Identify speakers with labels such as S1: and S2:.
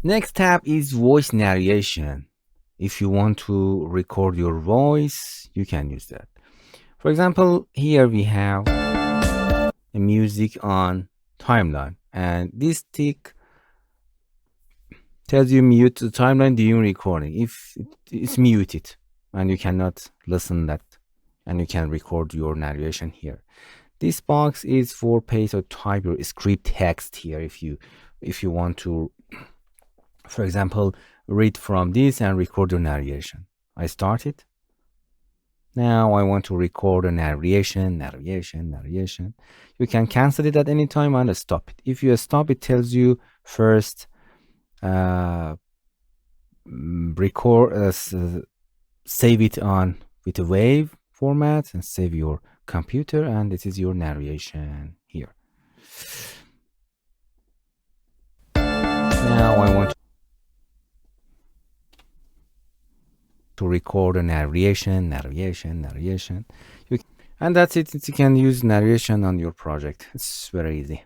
S1: Next tab is voice narration. If you want to record your voice, you can use that. For example, here we have a music on timeline, and this tick tells you mute the timeline during recording. If it's muted and you cannot listen that, and you can record your narration here. This box is for paste or type your script text here if you want to, for example, read from this and record your narration. I start it. Now I want to record a narration. You can cancel it at any time and stop it. If you stop, it tells you first record, save it on with a wave format and save your computer, and this is your narration here. Now I want to record a narration. And that's it. You can use narration on your project. It's very easy.